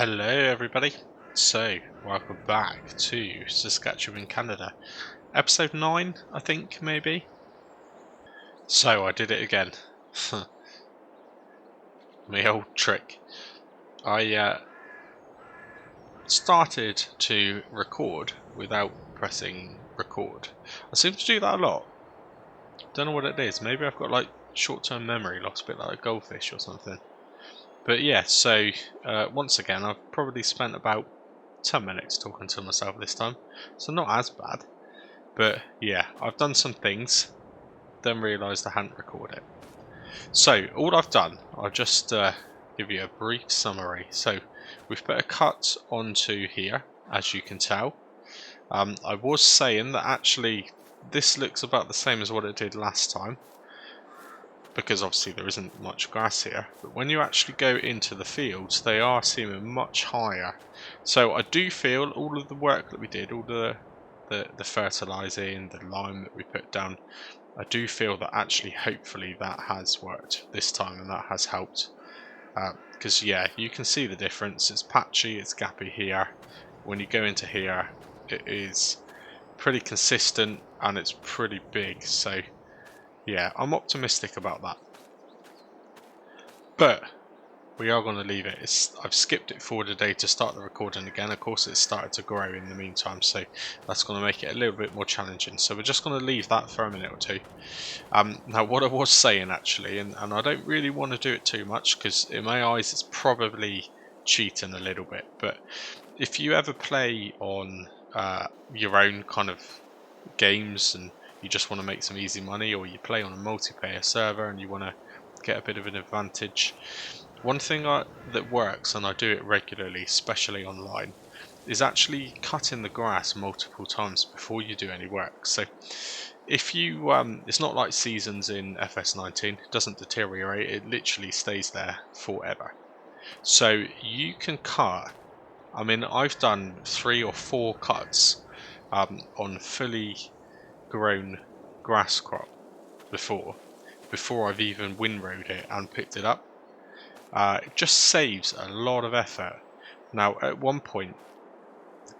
Hello everybody, so welcome back to Saskatchewan, Canada. Episode 9, I think, maybe? So I did it again. My old trick. I started to record without pressing record. I seem to do that a lot. Don't know what it is, maybe I've got like short-term memory loss, a bit like a goldfish or something. But yeah, so once again I've probably spent about 10 minutes talking to myself this time, so not as bad. But yeah, I've done some things, then realised I hadn't recorded it. So all I've done, I'll just give you a brief summary. So we've put a cut onto here, as you can tell. I was saying that actually this looks about the same as what it did last time, because obviously there isn't much grass here, but when you actually go into the fields they are seeming much higher. So I do feel all of the work that we did, all the fertilising, the lime that we put down, I do feel that actually hopefully that has worked this time and that has helped, because yeah, you can see the difference. It's patchy, it's gappy here. When you go into here it is pretty consistent and it's pretty big, so yeah, I'm optimistic about that. But we are going to leave it. I've skipped it forward a day to start the recording again. Of course it's started to grow in the meantime, so that's going to make it a little bit more challenging. So we're just going to leave that for a minute or two. Now what I was saying actually, and I don't really want to do it too much because in my eyes it's probably cheating a little bit, but if you ever play on your own kind of games and you just want to make some easy money, or you play on a multiplayer server and you want to get a bit of an advantage, one thing that works, and I do it regularly, especially online, is actually cutting the grass multiple times before you do any work. So if you it's not like seasons in FS19, it doesn't deteriorate, it literally stays there forever. So you can cut, I mean I've done 3 or 4 cuts on fully grown grass crop before I've even windrowed it and picked it up. It just saves a lot of effort. Now at one point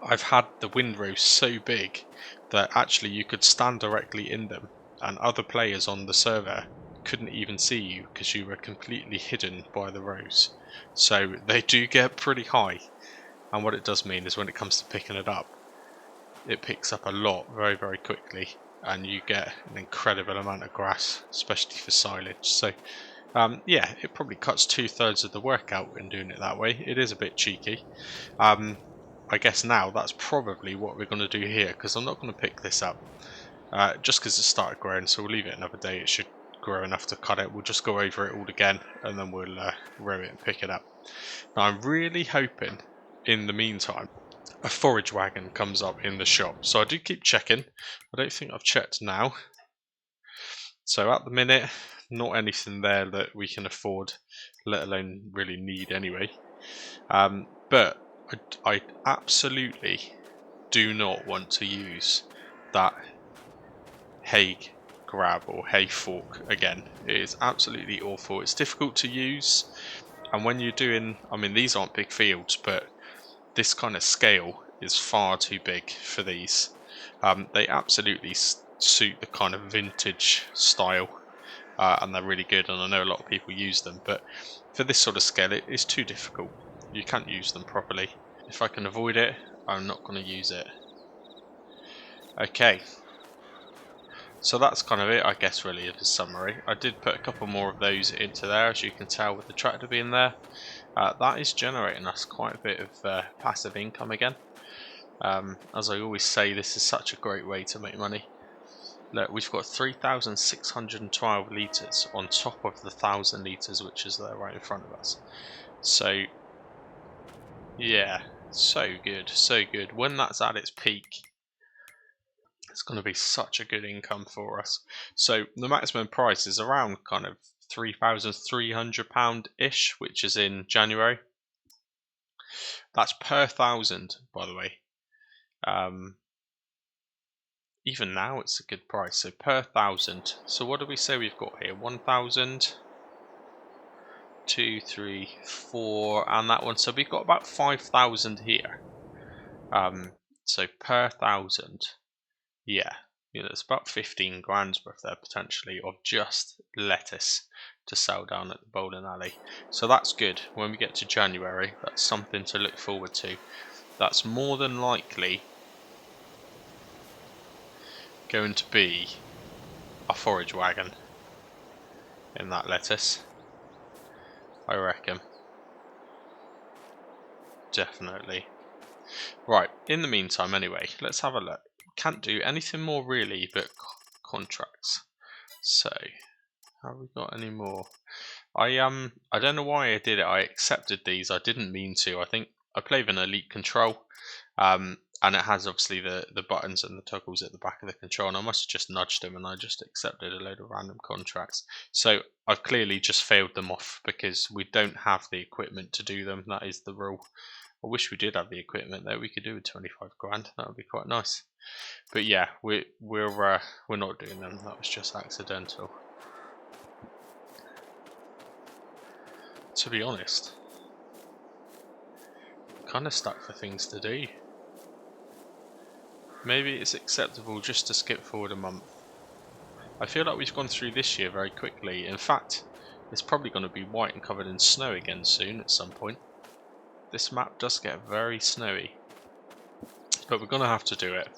I've had the windrows so big that actually you could stand directly in them and other players on the server couldn't even see you because you were completely hidden by the rows. So they do get pretty high, and what it does mean is when it comes to picking it up, it picks up a lot very, very quickly and you get an incredible amount of grass, especially for silage. So yeah, it probably cuts 2/3 of the work out in doing it that way. It is a bit cheeky. I guess now that's probably what we're going to do here, because I'm not going to pick this up just because it started growing, so we'll leave it another day. It should grow enough to cut it. We'll just go over it all again and then we'll row it and pick it up. Now I'm really hoping in the meantime a forage wagon comes up in the shop, so I do keep checking. I don't think I've checked now, so at the minute not anything there that we can afford, let alone really need anyway. But I absolutely do not want to use that hay grab or hay fork again. It is absolutely awful. It's difficult to use, and when you're doing, I mean these aren't big fields, but this kind of scale is far too big for these. They absolutely suit the kind of vintage style, and they're really good, and I know a lot of people use them, but for this sort of scale it is too difficult. You can't use them properly. If I can avoid it, I'm not going to use it. Okay, so that's kind of it, I guess, really, as a summary. I did put a couple more of those into there, as you can tell with the tractor being there. That is generating us quite a bit of passive income again. As I always say, this is such a great way to make money. Look, we've got 3,612 litres on top of the 1,000 litres which is there right in front of us. So yeah, so good, so good. When that's at its peak, it's going to be such a good income for us. So the maximum price is around kind of £3,300 ish, which is in January. That's per 1,000, by the way. Even now it's a good price, so per 1,000. So what do we say we've got here? 1,000 2, 3, 4, and that one. So we've got about 5,000 here. So per 1,000, yeah, it's about 15 grand's worth there potentially of just lettuce to sell down at the bowling alley. So that's good. When we get to January, that's something to look forward to. That's more than likely going to be a forage wagon in that lettuce, I reckon. Definitely. Right, in the meantime anyway, let's have a look. Can't do anything more really but contracts. So, have we got any more? I don't know why I did it. I accepted these. I didn't mean to. I think I play with an elite control. And it has obviously the buttons and the toggles at the back of the control, and I must have just nudged them and I just accepted a load of random contracts. So I've clearly just failed them off because we don't have the equipment to do them. That is the rule. I wish we did have the equipment there. We could do with 25 grand. That would be quite nice. But yeah, we're not doing them. That was just accidental. To be honest, kind of stuck for things to do. Maybe it's acceptable just to skip forward a month. I feel like we've gone through this year very quickly. In fact, it's probably going to be white and covered in snow again soon at some point. This map does get very snowy, but we're going to have to do it.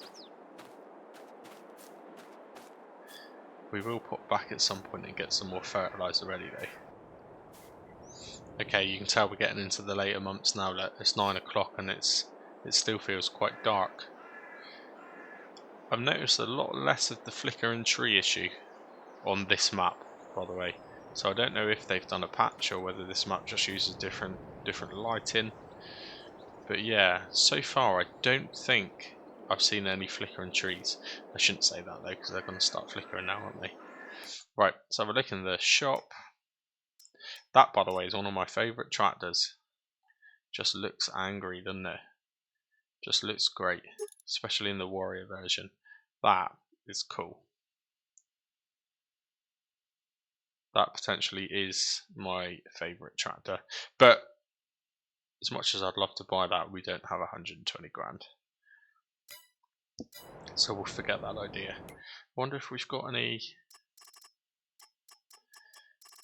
We will pop back at some point and get some more fertilizer ready though. Okay, you can tell we're getting into the later months now. It's 9 o'clock and it still feels quite dark. I've noticed a lot less of the flickering tree issue on this map, by the way. So I don't know if they've done a patch or whether this map just uses different lighting. But yeah, so far I don't think I've seen any flickering trees. I shouldn't say that though, because they're going to start flickering now, aren't they? Right, let's have a look in the shop. That, by the way, is one of my favourite tractors. Just looks angry, doesn't it? Just looks great, especially in the warrior version. That is cool. That potentially is my favourite tractor. But as much as I'd love to buy that, we don't have 120 grand. So we'll forget that idea. Wonder if we've got any...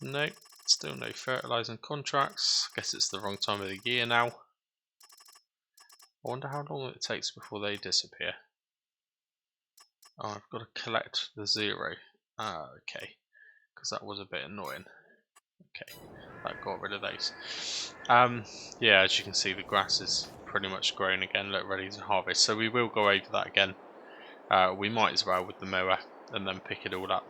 No, still no fertilising contracts. Guess it's the wrong time of the year now. I wonder how long it takes before they disappear. Oh, I've got to collect the 0. Ah, okay. Because that was a bit annoying. Okay, that got rid of those. Yeah, as you can see, the grass is pretty much grown again, look, ready to harvest. So we will go over that again. We might as well with the mower and then pick it all up.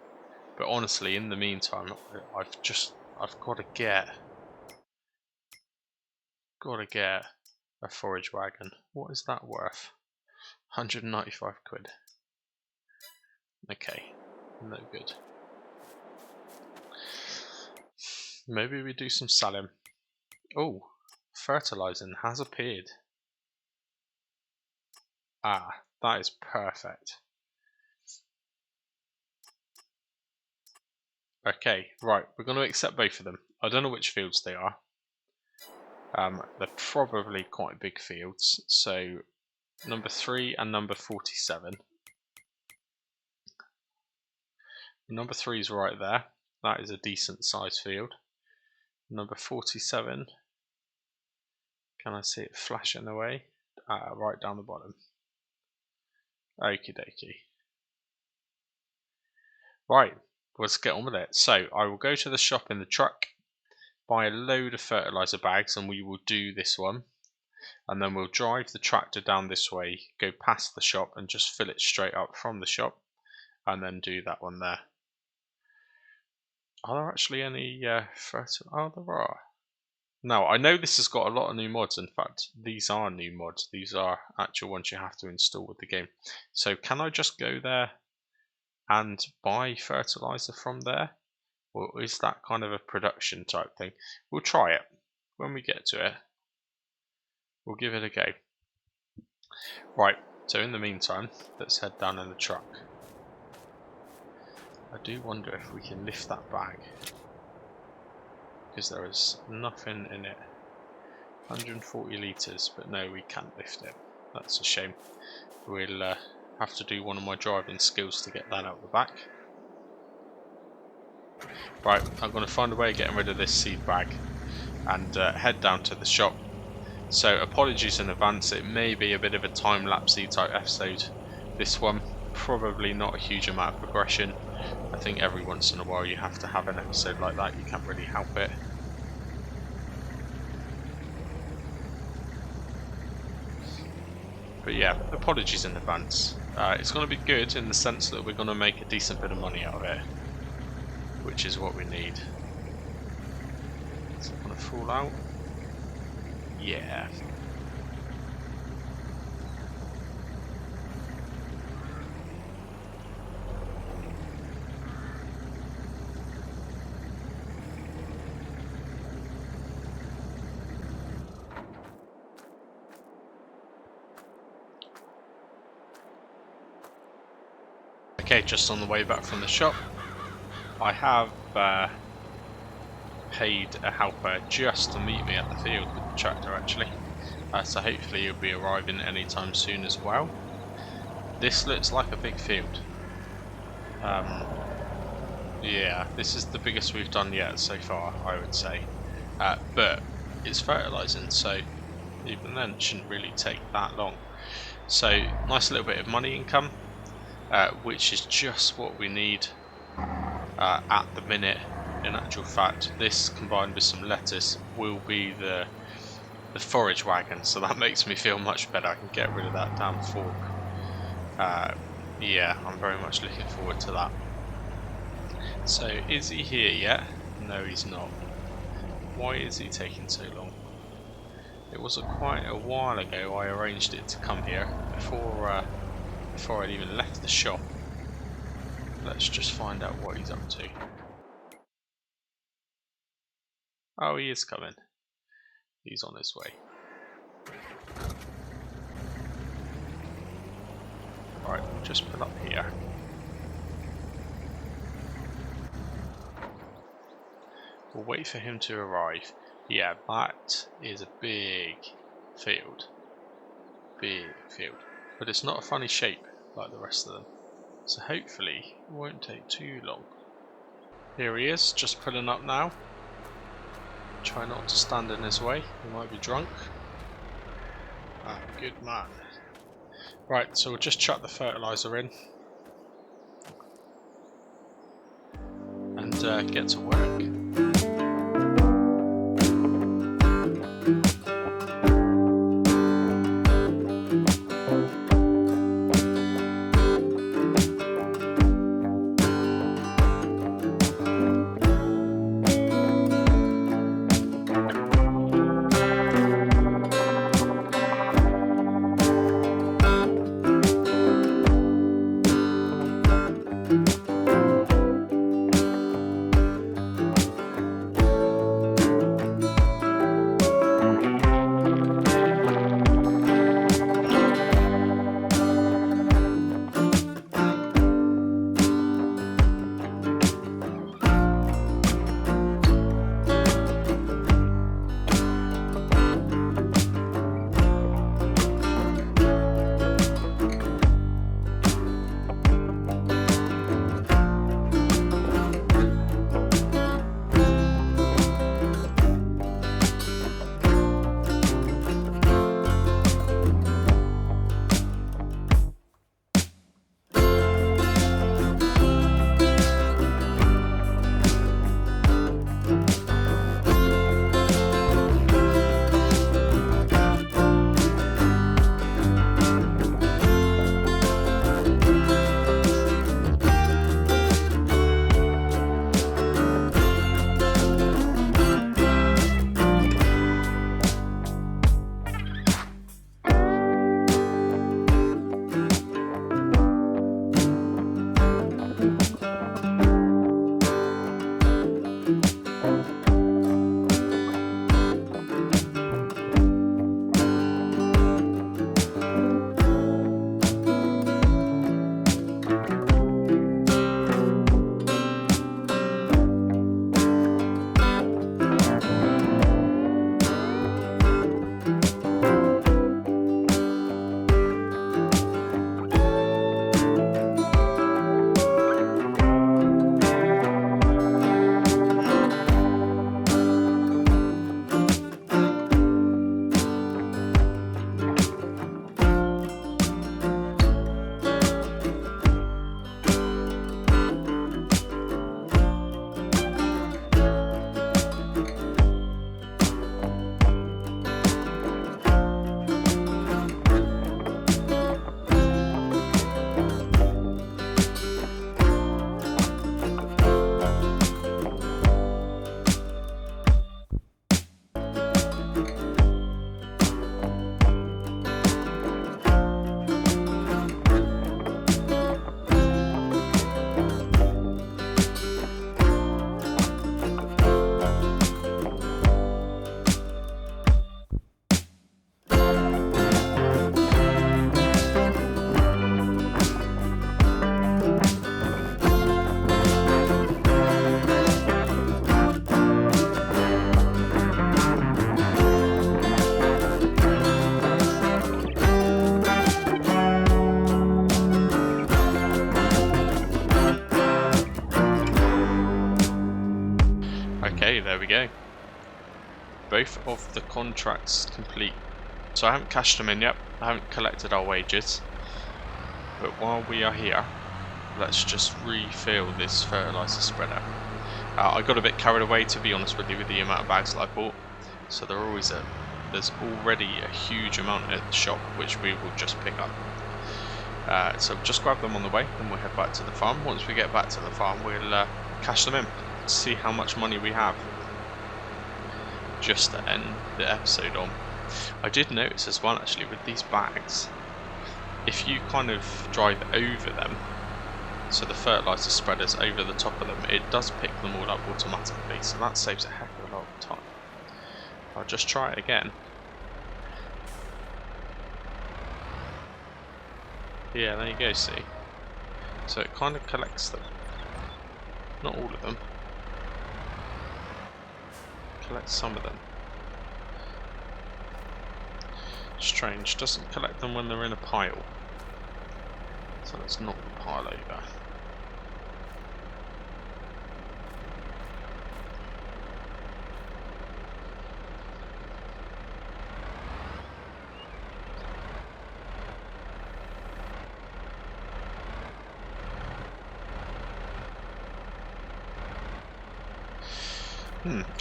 But honestly, in the meantime, I've got to get a forage wagon. What is that worth? 195 quid. Okay, no good. Maybe we do some selling. Oh, fertilizing has appeared. Ah, that is perfect. Okay, right, we're going to accept both of them. I don't know which fields they are. They're probably quite big fields. So, number 3 and number 47. Number 3 is right there. That is a decent sized field. Number 47. Can I see it flashing away? Right down the bottom. Okie dokie. Right, let's get on with it. So, I will go to the shop in the truck, buy a load of fertilizer bags, and we will do this one. And then we'll drive the tractor down this way, go past the shop and just fill it straight up from the shop, and then do that one there. Are there actually any oh, there are. Now, I know this has got a lot of new mods. In fact, these are new mods. These are actual ones you have to install with the game. So can I just go there and buy fertilizer from there? Or is that kind of a production type thing? We'll try it. When we get to it, we'll give it a go. Right, so in the meantime, let's head down in the truck. I do wonder if we can lift that bag. because there is nothing in it. 140 litres, but no, we can't lift it. That's a shame. We'll have to do one of my driving skills to get that out the back. Right, I'm going to find a way of getting rid of this seed bag and head down to the shop. So apologies in advance, it may be a bit of a time-lapsey type episode. This one, probably not a huge amount of progression. I think every once in a while you have to have an episode like that, you can't really help it. But yeah, apologies in advance. It's going to be good in the sense that we're going to make a decent bit of money out of it, which is what we need. Is it going to fall out? Yeah. Okay, just on the way back from the shop, I have paid a helper just to meet me at the field with the tractor actually, so hopefully he'll be arriving anytime soon as well. This looks like a big field. Yeah, this is the biggest we've done yet so far, I would say, but it's fertilizing, so even then it shouldn't really take that long. So nice little bit of money income, which is just what we need at the minute. In actual fact, this combined with some lettuce will be the forage wagon, so that makes me feel much better. I can get rid of that damn fork. Yeah, I'm very much looking forward to that. So, is he here yet? No, he's not. Why is he taking so long? It was quite a while ago I arranged it to come here, before I'd even left the shop. Let's just find out what he's up to. Oh, he is coming. He's on his way. Right, we'll just put up here. We'll wait for him to arrive. Yeah, that is a big field. Big field. But it's not a funny shape like the rest of them. So hopefully it won't take too long. Here he is, just pulling up now. Try not to stand in his way, he might be drunk. Ah, good man. Right, so we'll just chuck the fertilizer in and get to work. we go. Both of the contracts complete. So I haven't cashed them in yet. I haven't collected our wages. But while we are here, let's just refill this fertilizer spreader. I got a bit carried away, to be honest with you, with the amount of bags that I bought. So there's already a huge amount at the shop, which we will just pick up. So just grab them on the way, and we'll head back to the farm. Once we get back to the farm, we'll cash them in, see how much money we have. Just to end the episode on. I did notice as well, actually, with these bags, if you kind of drive over them, so the fertilizer spreader's over the top of them, it does pick them all up automatically, so that saves a heck of a lot of time. I'll just try it again. Yeah, there you go, see. So it kind of collects them. Not all of them. Collects some of them. Strange, doesn't collect them when they're in a pile. So let's knock the pile over.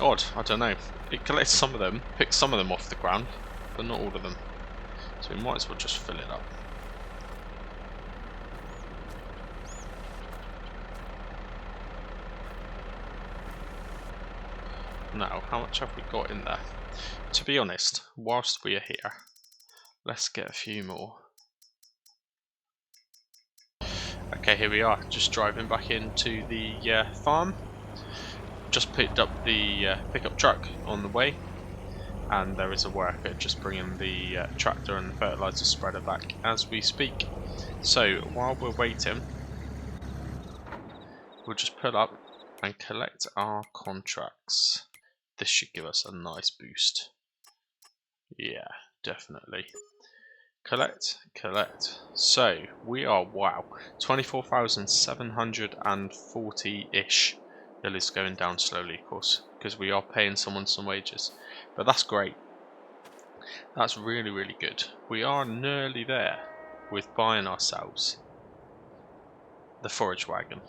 Odd, I don't know. It collects some of them, picks some of them off the ground, but not all of them. So we might as well just fill it up. Now, how much have we got in there? To be honest, whilst we are here, let's get a few more. Okay, here we are, just driving back into the farm. Just picked up the pickup truck on the way, and there is a worker just bringing the tractor and the fertilizer spreader back as we speak. So while we're waiting, we'll just pull up and collect our contracts. This should give us a nice boost. Yeah, definitely. Collect. So we are, wow, 24,740-ish. Bill is going down slowly, of course, because we are paying someone some wages. But that's great. That's really, really good. We are nearly there with buying ourselves the forage wagon,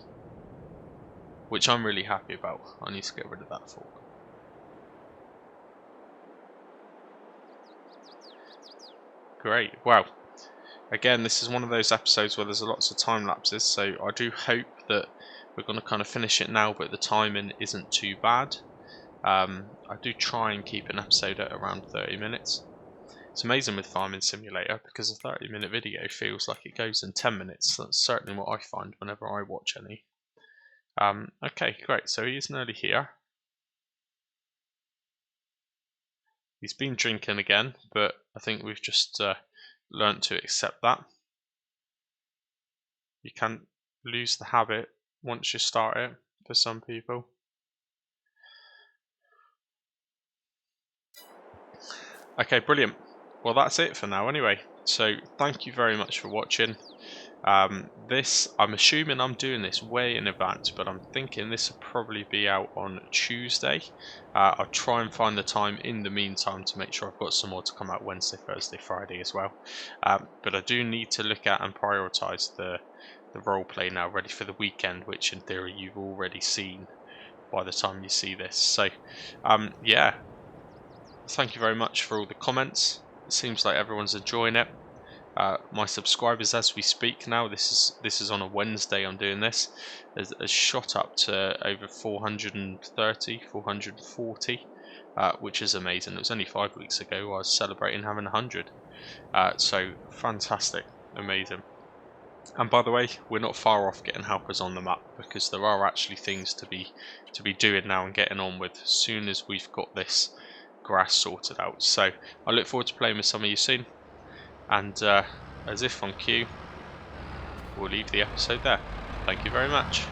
which I'm really happy about. I need to get rid of that fork. Great. Wow. Again, this is one of those episodes where there's lots of time lapses, so I do hope that we're going to kind of finish it now, but the timing isn't too bad. I do try and keep an episode at around 30 minutes. It's amazing with Farming Simulator because a 30-minute video feels like it goes in 10 minutes. That's certainly what I find whenever I watch any. Okay, great. So he is nearly here. He's been drinking again, but I think we've just learnt to accept that. You can lose the habit once you start it, for some people. Okay, brilliant. Well, that's it for now anyway. So thank you very much for watching. I'm assuming I'm doing this way in advance, but I'm thinking this will probably be out on Tuesday. I'll try and find the time in the meantime to make sure I've got some more to come out Wednesday, Thursday, Friday as well. But I do need to look at and prioritise the roleplay now, ready for the weekend, which in theory you've already seen by the time you see this. So yeah, thank you very much for all the comments. It seems like everyone's enjoying it. My subscribers, as we speak now, this is on a Wednesday I'm doing this, has shot up to over 430, 440, which is amazing. It was only 5 weeks ago I was celebrating having 100. So fantastic, amazing. And by the way, we're not far off getting helpers on the map, because there are actually things to be doing now and getting on with as soon as we've got this grass sorted out. So I look forward to playing with some of you soon. And as if on cue, we'll leave the episode there. Thank you very much.